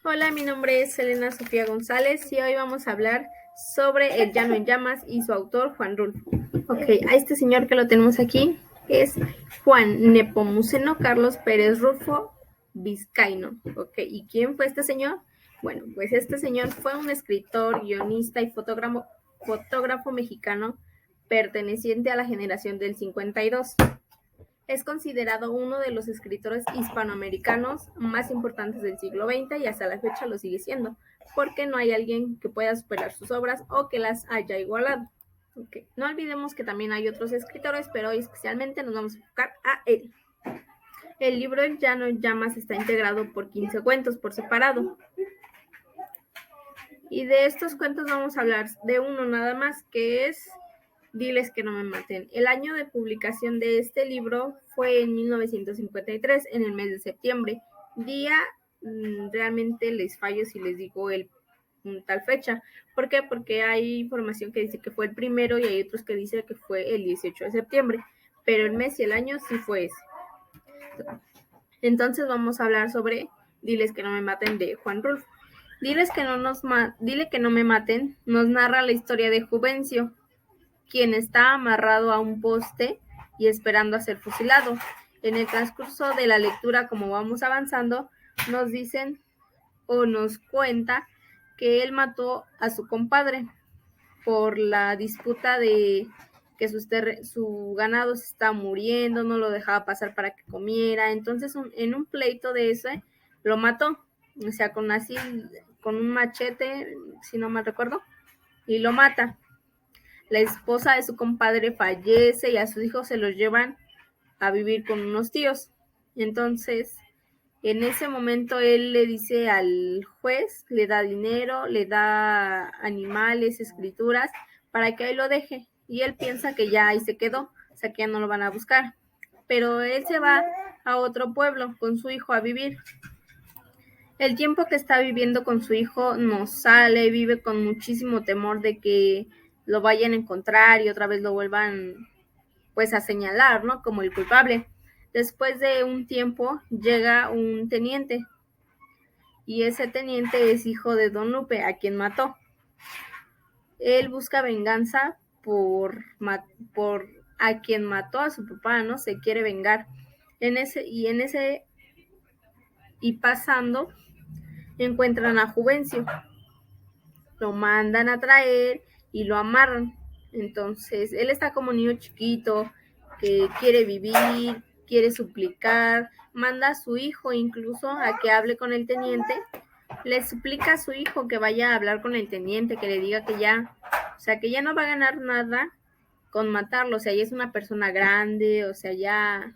Hola, mi nombre es Elena Sofía González y hoy vamos a hablar sobre El Llano en Llamas y su autor Juan Rulfo. Ok, a este señor que lo tenemos aquí es Juan Nepomuceno Carlos Pérez Rulfo Vizcaíno. Ok, ¿y quién fue este señor? Bueno, pues este señor fue un escritor, guionista y fotógrafo mexicano perteneciente a la generación del 52. Es considerado uno de los escritores hispanoamericanos más importantes del siglo XX y hasta la fecha lo sigue siendo, porque no hay alguien que pueda superar sus obras o que las haya igualado. Okay. No olvidemos que también hay otros escritores, pero hoy especialmente nos vamos a enfocar a él. El libro El Llano en Llamas está integrado por 15 cuentos por separado. Y de estos cuentos vamos a hablar de uno nada más, que es Diles que no me maten. El año de publicación de este libro fue en 1953, en el mes de septiembre. Día, realmente les fallo si les digo tal fecha. ¿Por qué? Porque hay información que dice que fue el primero y hay otros que dicen que fue el 18 de septiembre. Pero el mes y el año sí fue ese. Entonces vamos a hablar sobre Diles que no me maten de Juan Rulfo. Dile que no me maten nos narra la historia de Juvencio, quien está amarrado a un poste y esperando a ser fusilado. En el transcurso de la lectura, como vamos avanzando, nos dicen o nos cuenta que él mató a su compadre por la disputa de que su ganado se está muriendo, no lo dejaba pasar para que comiera. Entonces, en un pleito de ese, lo mató, o sea, con un machete, si no mal recuerdo, y lo mata. La esposa de su compadre fallece y a sus hijos se los llevan a vivir con unos tíos. Entonces, en ese momento él le dice al juez, le da dinero, le da animales, escrituras, para que ahí lo deje. Y él piensa que ya ahí se quedó, o sea que ya no lo van a buscar. Pero él se va a otro pueblo con su hijo a vivir. El tiempo que está viviendo con su hijo no sale, vive con muchísimo temor de que lo vayan a encontrar y otra vez lo vuelvan pues a señalar, ¿no? Como el culpable. Después de un tiempo llega un teniente y ese teniente es hijo de Don Lupe, a quien mató. Él busca venganza por a quien mató a su papá, ¿no? Se quiere vengar. Y pasando encuentran a Juvencio, lo mandan a traer y lo amarran. Entonces, él está como niño chiquito que quiere vivir, quiere suplicar, manda a su hijo incluso a que hable con el teniente, le suplica a su hijo que vaya a hablar con el teniente, que le diga que ya, o sea, que ya no va a ganar nada con matarlo, o sea, ya es una persona grande, o sea, ya,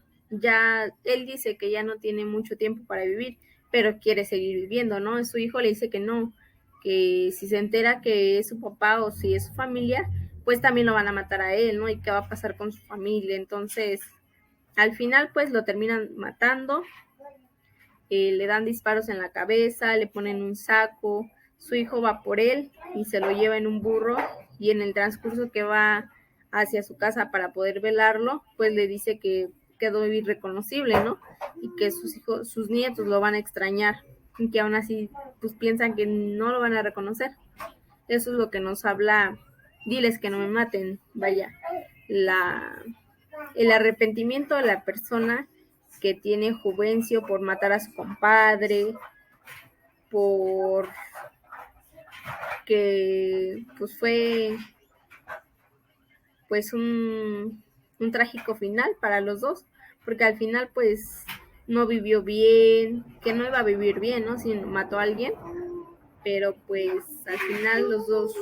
él dice que ya no tiene mucho tiempo para vivir, pero quiere seguir viviendo, ¿no? Su hijo le dice que no, que si se entera que es su papá o si es su familia, pues también lo van a matar a él, ¿no? Y qué va a pasar con su familia. Entonces, al final, pues lo terminan matando, le dan disparos en la cabeza, le ponen un saco, su hijo va por él y se lo lleva en un burro y en el transcurso que va hacia su casa para poder velarlo, pues le dice que quedó irreconocible, ¿no? Y que sus nietos lo van a extrañar y que aún así pues piensan que no lo van a reconocer. Eso es lo que nos habla Diles que no me maten, vaya, el arrepentimiento de la persona que tiene Juvencio por matar a su compadre, por que pues fue pues un trágico final para los dos, porque al final pues no vivió bien, que no iba a vivir bien, ¿no? Si mató a alguien, pero pues al final los dos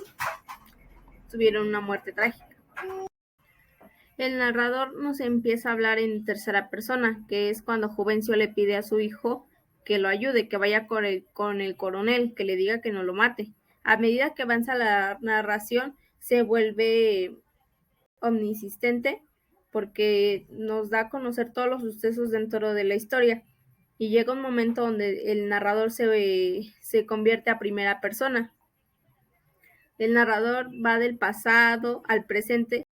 tuvieron una muerte trágica. El narrador nos empieza a hablar en tercera persona, que es cuando Juvencio le pide a su hijo que lo ayude, que vaya con el coronel, que le diga que no lo mate. A medida que avanza la narración, se vuelve omnisistente porque nos da a conocer todos los sucesos dentro de la historia y llega un momento donde el narrador se convierte a primera persona. El narrador va del pasado al presente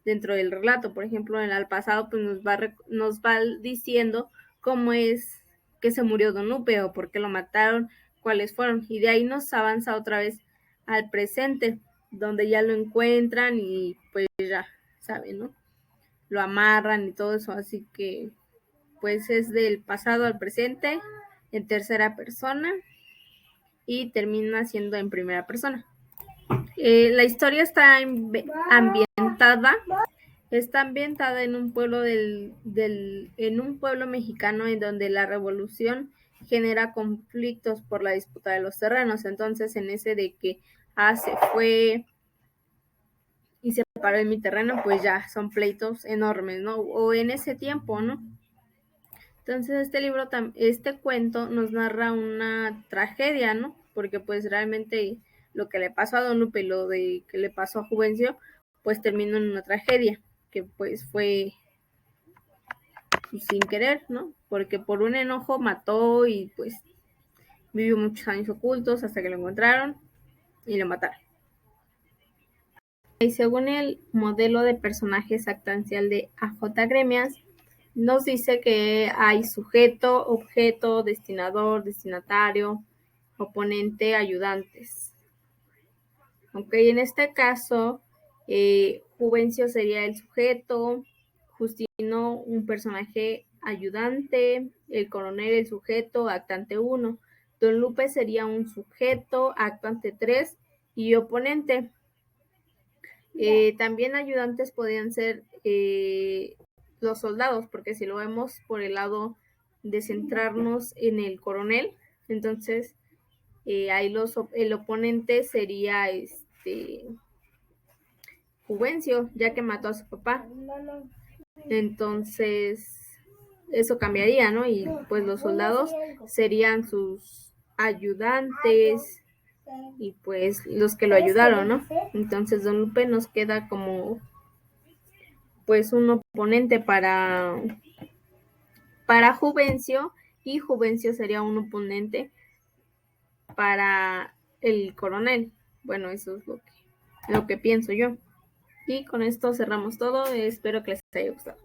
dentro del relato. Por ejemplo, en el pasado pues nos va diciendo cómo es que se murió Don Lupe o por qué lo mataron, cuáles fueron. Y de ahí nos avanza otra vez al presente, donde ya lo encuentran y pues ya saben, ¿no? Lo amarran y todo eso, así que pues es del pasado al presente en tercera persona y termina siendo en primera persona. La historia está ambientada en un pueblo en un pueblo mexicano en donde la revolución genera conflictos por la disputa de los terrenos. Entonces, en ese de que se fue y se paró en mi terreno, pues ya son pleitos enormes, ¿no? O en ese tiempo, ¿no? Entonces este cuento nos narra una tragedia, ¿no? Porque pues realmente lo que le pasó a Don Lupe y lo de que le pasó a Juvencio, pues terminó en una tragedia, que pues fue sin querer, ¿no? Porque por un enojo mató y pues vivió muchos años ocultos hasta que lo encontraron y lo mataron. Y según el modelo de personajes actancial de A.J. Gremias, nos dice que hay sujeto, objeto, destinador, destinatario, oponente, ayudantes. Ok, en este caso, Juvencio sería el sujeto, Justino un personaje ayudante, el coronel el sujeto, actante 1, Don Lupe sería un sujeto, actante 3 y oponente. También ayudantes podrían ser los soldados, porque si lo vemos por el lado de centrarnos en el coronel, entonces ahí el oponente sería Juvencio, ya que mató a su papá. Entonces eso cambiaría, ¿no? Y pues los soldados serían sus ayudantes y pues los que lo ayudaron, ¿no? Entonces Don Lupe nos queda como pues un oponente para Juvencio y Juvencio sería un oponente para el coronel. Bueno, eso es lo que pienso yo. Y con esto cerramos todo. Espero que les haya gustado.